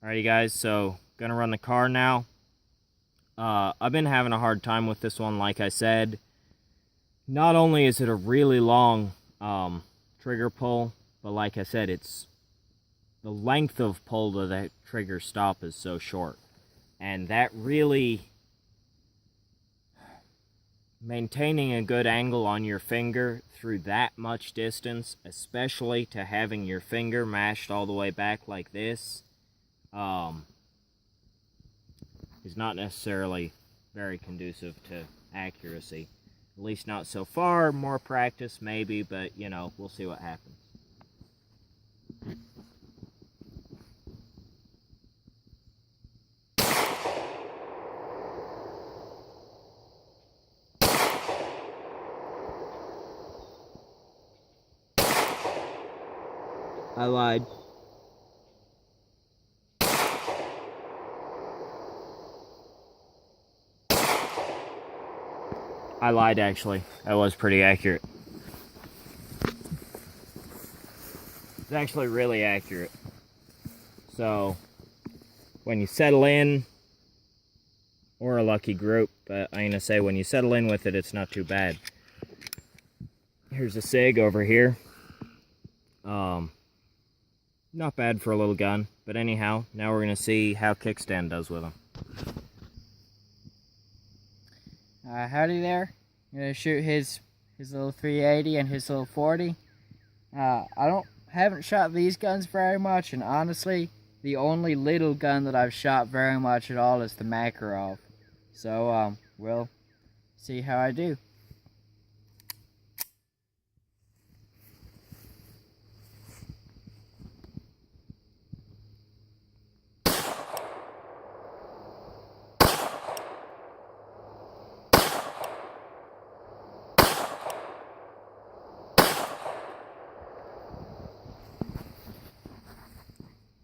Alrighty guys, so gonna run the car now. I've been having a hard time with this one, like I said. Not only is it a really long trigger pull, but like I said, it's the length of pull to that trigger stop is so short. And that really, maintaining a good angle on your finger through that much distance, especially to having your finger mashed all the way back like this, is not necessarily very conducive to accuracy. At least not so far. More practice maybe, but you know, we'll see what happens. I lied. I lied, actually. That was pretty accurate. It's actually really accurate. So, when you settle in, or a lucky group, but I'm gonna say when you settle in with it, it's not too bad. Here's a SIG over here. Not bad for a little gun, but anyhow, now we're gonna see how kickstand does with them. Howdy there. I'm gonna shoot his little 380 and his little 40. Haven't shot these guns very much, and honestly, the only little gun that I've shot very much at all is the Makarov. So we'll see how I do.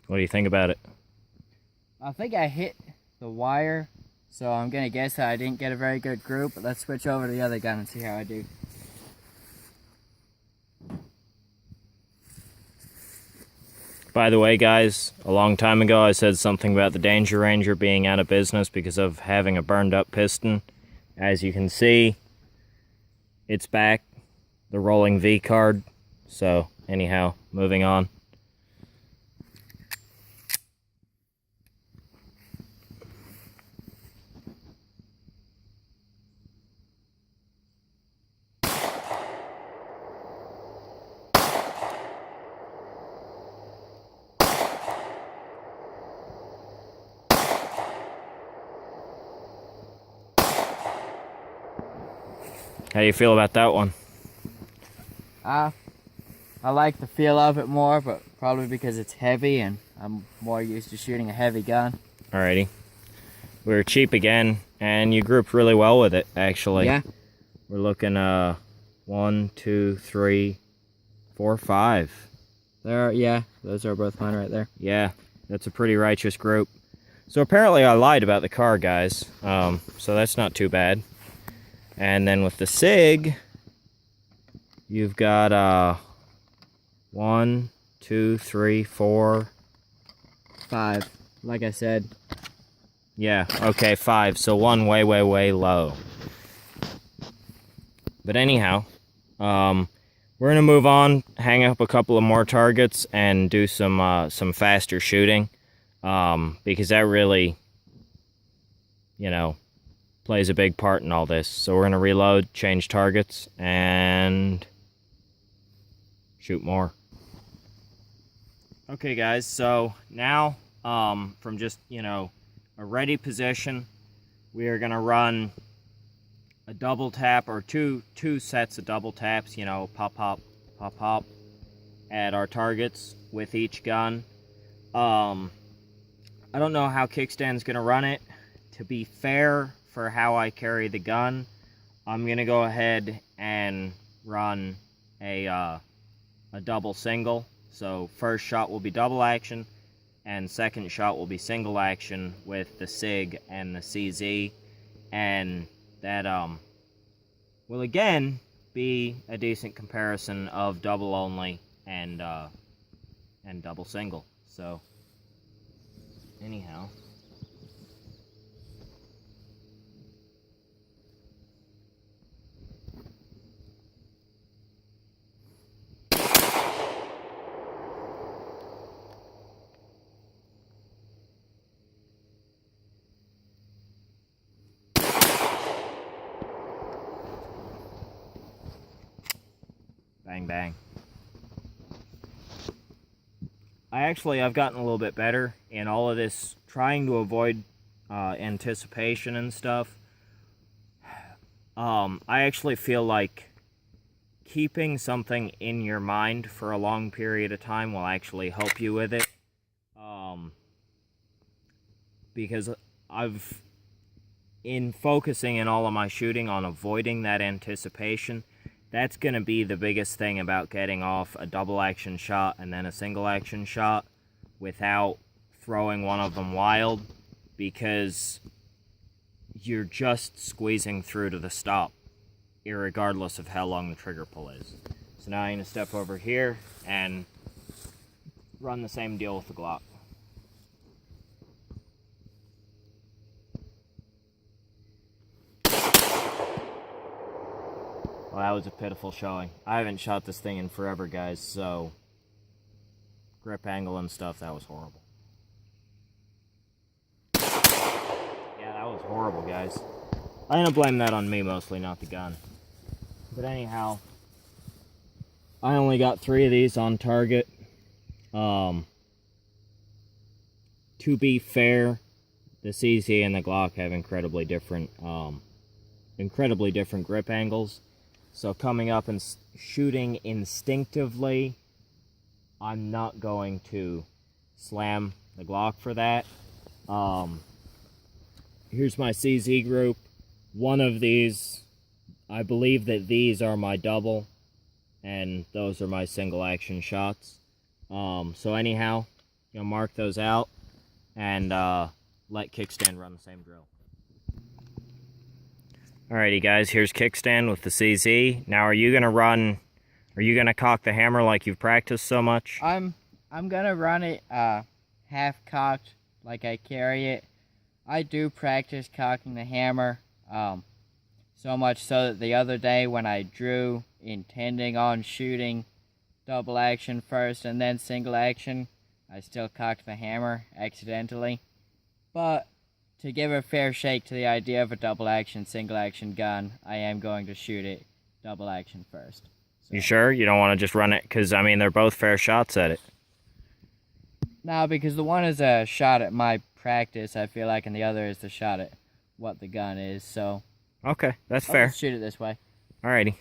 What do you think about it? I think I hit the wire, so I'm gonna guess that I didn't get a very good group, but let's switch over to the other gun and see how I do. By the way, guys, a long time ago I said something about the Danger Ranger being out of business because of having a burned up piston. As you can see, it's back, the rolling V card. So, anyhow, moving on. How do you feel about that one? I like the feel of it more, but probably because it's heavy and I'm more used to shooting a heavy gun. Alrighty. We were cheap again, and you grouped really well with it, actually. Yeah. We're looking 1, 2, 3, 4, 5. Yeah, those are both mine right there. Yeah, that's a pretty righteous group. So apparently I lied about the car, guys. So that's not too bad. And then with the SIG, you've got 1, 2, 3, 4, 5. Like I said. Yeah, okay, 5. So one way, way, way low. But anyhow, we're gonna move on, hang up a couple of more targets, and do some faster shooting, because that really, you know, plays a big part in all this. So we're gonna reload, change targets, and shoot more. Okay, guys. So now, from just a ready position, we are gonna run a double tap, or two sets of double taps, pop, pop, pop, pop, at our targets with each gun. I don't know how Kickstand's gonna run it. To be fair, for how I carry the gun, I'm gonna go ahead and run a double single. So first shot will be double action, and second shot will be single action with the SIG and the CZ, and that will again be a decent comparison of double only and double single. So anyhow. Bang, bang. I've gotten a little bit better in all of this, trying to avoid anticipation and stuff. I actually feel like keeping something in your mind for a long period of time will actually help you with it. Because in focusing in all of my shooting on avoiding that anticipation, that's going to be the biggest thing about getting off a double action shot and then a single action shot without throwing one of them wild, because you're just squeezing through to the stop, irregardless of how long the trigger pull is. So now I'm going to step over here and run the same deal with the Glock. Well, that was a pitiful showing. I haven't shot this thing in forever, guys, so grip angle and stuff, that was horrible. Yeah, that was horrible, guys. I'm gonna blame that on me mostly, not the gun. But anyhow, I only got 3 of these on target. To be fair, the CZ and the Glock have incredibly different grip angles. So coming up and shooting instinctively, I'm not going to slam the Glock for that. Here's my CZ group. One of these, I believe that these are my double, and those are my single action shots. So anyhow, you'll mark those out and let kickstand run the same drill. Alrighty guys, here's kickstand with the CZ. Now are you gonna cock the hammer like you've practiced so much? I'm gonna run it half cocked like I carry it. I do practice cocking the hammer, so much so that the other day when I drew intending on shooting double action first and then single action, I still cocked the hammer accidentally. But to give a fair shake to the idea of a double action, single action gun, I am going to shoot it double action first. So. You sure? You don't want to just run it? Because, I mean, they're both fair shots at it. No, because the one is a shot at my practice, I feel like, and the other is the shot at what the gun is, so. Okay, that's fair. Let's shoot it this way. Alrighty.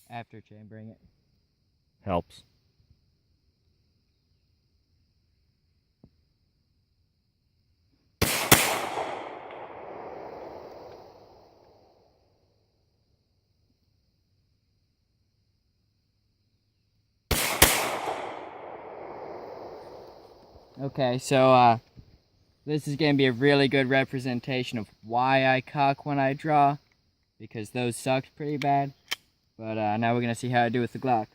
After chambering it. Helps. Okay, so this is going to be a really good representation of why I cock when I draw, because those sucked pretty bad. But now we're going to see how I do with the Glock.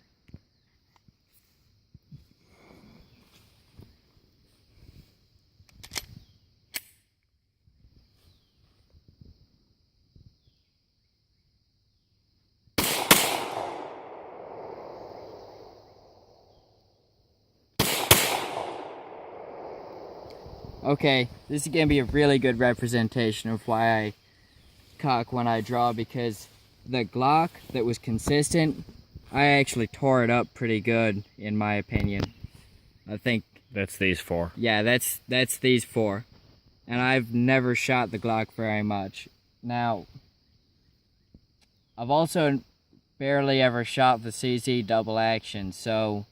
Okay, this is going to be a really good representation of why I cock when I draw, because the Glock that was consistent, I actually tore it up pretty good, in my opinion. I think... That's these 4. Yeah, that's these 4. And I've never shot the Glock very much. Now, I've also barely ever shot the CZ double action, so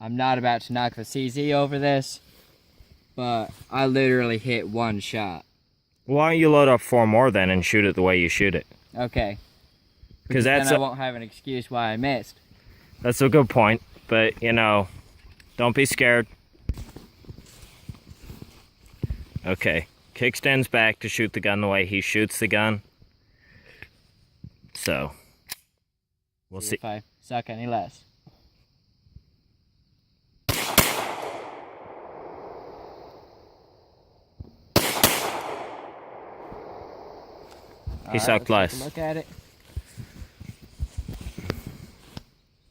I'm not about to knock the CZ over this. But I literally hit 1 shot. Why don't you load up 4 more then and shoot it the way you shoot it? Okay. Because then I won't have an excuse why I missed. That's a good point, but you know, don't be scared. Okay, kickstand's back to shoot the gun the way he shoots the gun. So, We'll see see. if I suck any less. He sucked less. Look at it.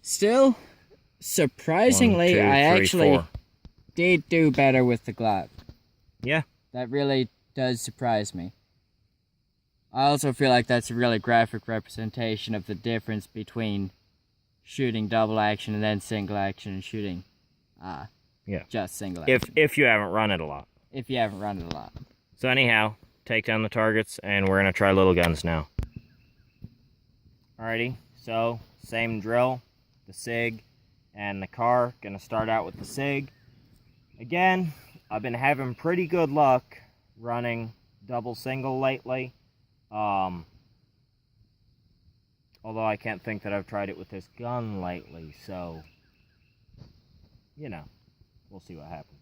Still, surprisingly, 1, 2, 3, I actually 4. did do better with the Glock. Yeah. That really does surprise me. I also feel like that's a really graphic representation of the difference between shooting double action and then single action and shooting just single action. If you haven't run it a lot. If you haven't run it a lot. So anyhow, take down the targets, and we're going to try little guns now. Alrighty, so same drill, the SIG and the KAHR. Going to start out with the SIG. Again, I've been having pretty good luck running double single lately. Although I can't think that I've tried it with this gun lately, so, you know, we'll see what happens.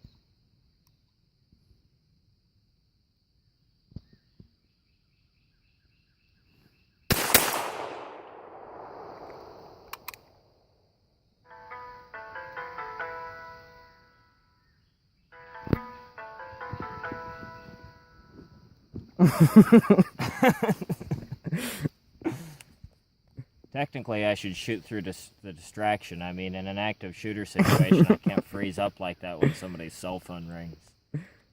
Technically, I should shoot through the distraction. I mean, in an active shooter situation, I can't freeze up like that when somebody's cell phone rings.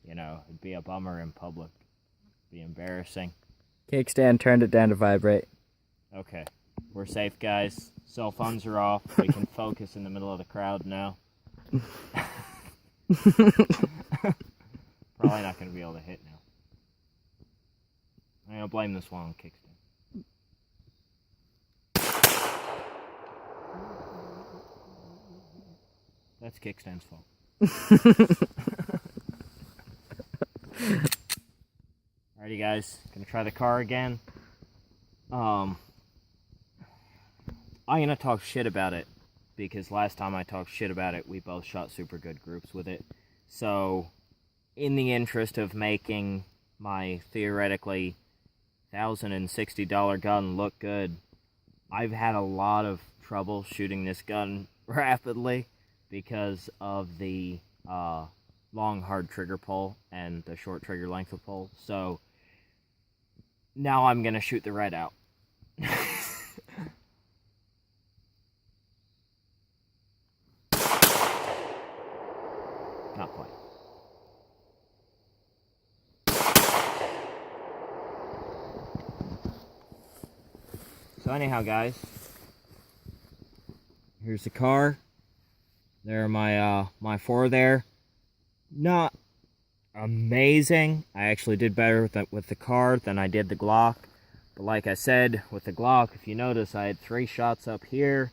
You know, it'd be a bummer in public. It'd be embarrassing. Kickstand turned it down to vibrate. Okay, we're safe, guys. Cell phones are off. We can focus in the middle of the crowd now. Probably not going to be able to hit now. I'm going to blame this one on kickstand. That's kickstand's fault. Alrighty, guys. Gonna try the KAHR again. I'm gonna talk shit about it because last time I talked shit about it, we both shot super good groups with it. So, in the interest of making my theoretically $1,060 gun look good, I've had a lot of trouble shooting this gun rapidly because of the long hard trigger pull and the short trigger length of pull. So now I'm gonna shoot the red out. Not quite. So anyhow, guys, here's the KAHR. There are my 4 there. Not amazing. I actually did better with the KAHR than I did the GLOCK. But like I said, with the GLOCK, if you notice, I had 3 shots up here.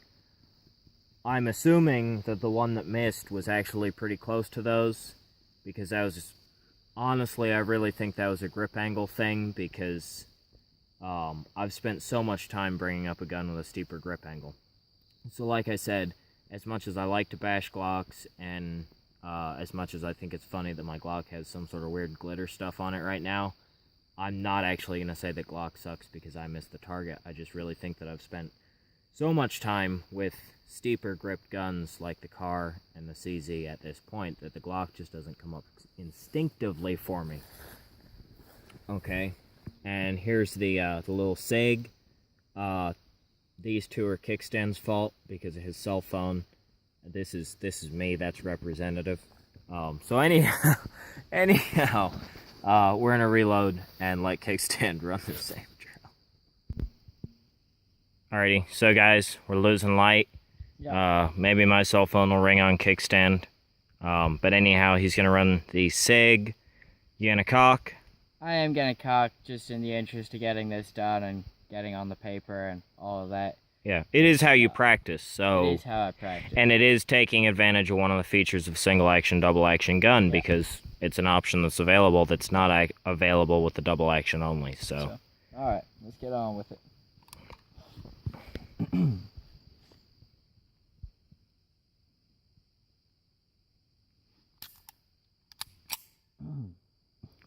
I'm assuming that the one that missed was actually pretty close to those, because that was just, honestly, I really think that was a grip angle thing, because I've spent so much time bringing up a gun with a steeper grip angle. So like I said, as much as I like to bash Glocks, and as much as I think it's funny that my Glock has some sort of weird glitter stuff on it right now, I'm not actually going to say that Glock sucks because I missed the target. I just really think that I've spent so much time with steeper gripped guns like the KAHR and the CZ at this point that the Glock just doesn't come up instinctively for me. Okay, and here's the little SIG. These 2 are Kickstand's fault because of his cell phone. This is me. That's representative. So anyhow, we're gonna reload and let Kickstand run the same drill. Alrighty, so guys, we're losing light. Yeah. Maybe my cell phone will ring on Kickstand. But anyhow, he's gonna run the SIG. You gonna cock? I am gonna cock just in the interest of getting this done and getting on the paper and all of that. Yeah, it is how you practice, so... It is how I practice. And it is taking advantage of one of the features of single-action, double-action gun, because it's an option that's available that's not available with the double-action only, so... Alright, let's get on with it.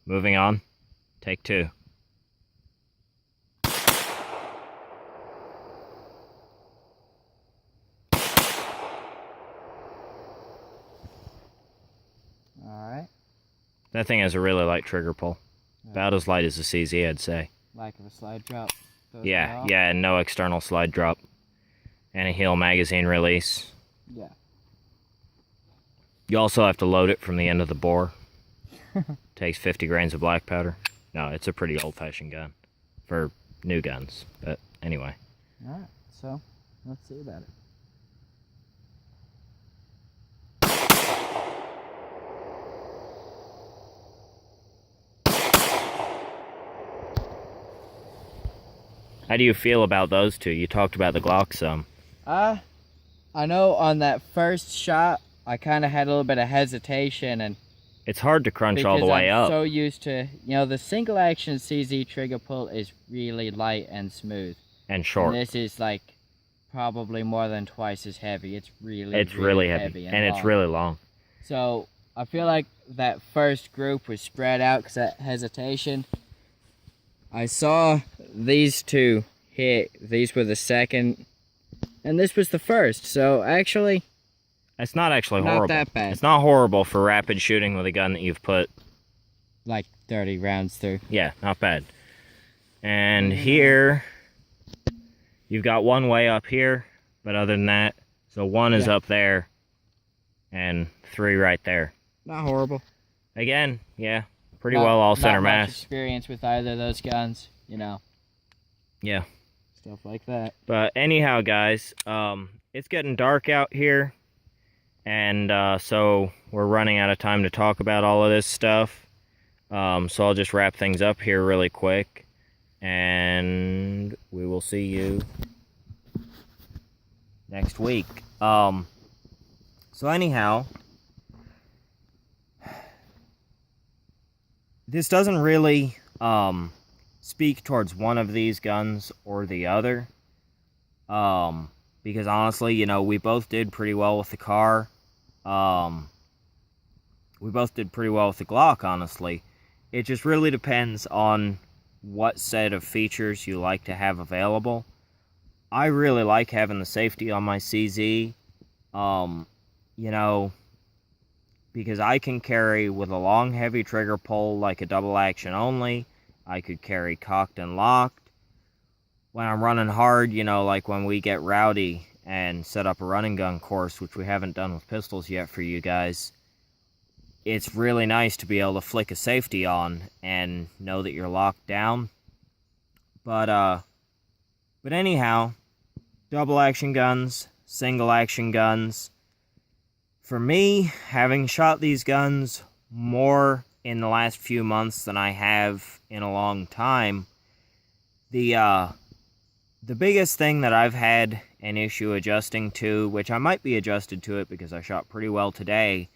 Moving on. Take 2. That thing has a really light trigger pull. About as light as a CZ, I'd say. Lack of a slide drop. Yeah, and no external slide drop. And a heel magazine release. Yeah. You also have to load it from the end of the bore. Takes 50 grains of black powder. No, it's a pretty old-fashioned gun for new guns. But anyway. Alright, so let's see about it. How do you feel about those two? You talked about the GLOCK some. I know on that first shot, I kind of had a little bit of hesitation, and it's hard to crunch all the way up. I'm so used to, the single action CZ trigger pull is really light and smooth. And short. And this is like probably more than twice as heavy. It's really heavy and it's really long. So I feel like that first group was spread out because of that hesitation. I saw these two hit. These were the second, and this was the first. So actually, it's not actually horrible. Not that bad. It's not horrible for rapid shooting with a gun that you've put like 30 rounds through. Yeah, not bad. And here, you've got one way up here, but other than that, so one is up there, and 3 right there. Not horrible. Again, yeah, pretty well all center not much mass. Experience with either of those guns, Yeah. Stuff like that. But anyhow, guys, it's getting dark out here, and so we're running out of time to talk about all of this stuff. So I'll just wrap things up here really quick, and we will see you next week. So anyhow, this doesn't really speak towards one of these guns or the other, because honestly, we both did pretty well with the KAHR. We both did pretty well with the GLOCK, honestly. It just really depends on what set of features you like to have available. I really like having the safety on my CZ, because I can carry with a long, heavy trigger pull like a double action only. I could carry cocked and locked. When I'm running hard, like when we get rowdy and set up a running gun course, which we haven't done with pistols yet for you guys, it's really nice to be able to flick a safety on and know that you're locked down. But anyhow, double action guns, single action guns. For me, having shot these guns more in the last few months than I have in a long time, the biggest thing that I've had an issue adjusting to, which I might be adjusted to it because I shot pretty well today,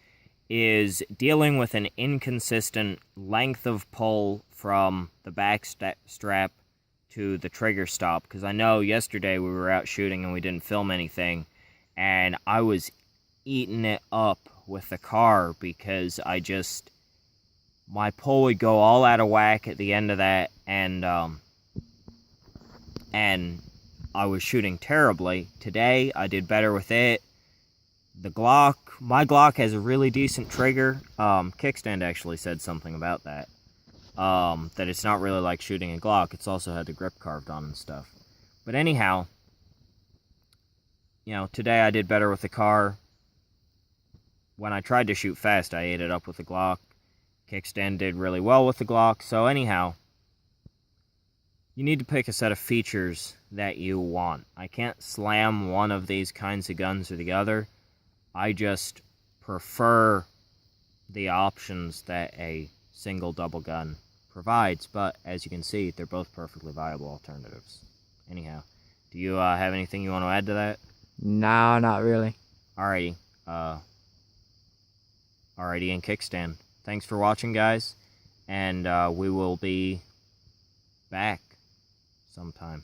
is dealing with an inconsistent length of pull from the back strap to the trigger stop. Because I know yesterday we were out shooting and we didn't film anything, and I was eating it up with the KAHR because my pull would go all out of whack at the end of that, and I was shooting terribly. Today I did better with it. The GLOCK, my GLOCK has a really decent trigger. Kickstand actually said something about that. That it's not really like shooting a GLOCK. It's also had the grip carved on and stuff. But anyhow, today I did better with the KAHR. When I tried to shoot fast, I ate it up with the GLOCK. Kickstand did really well with the GLOCK. So anyhow, you need to pick a set of features that you want. I can't slam one of these kinds of guns or the other. I just prefer the options that a single double gun provides, but as you can see, they're both perfectly viable alternatives. Anyhow, do you have anything you want to add to that? No, not really. Alrighty. Alrighty, and Kickstand. Thanks for watching, guys, and we will be back sometime.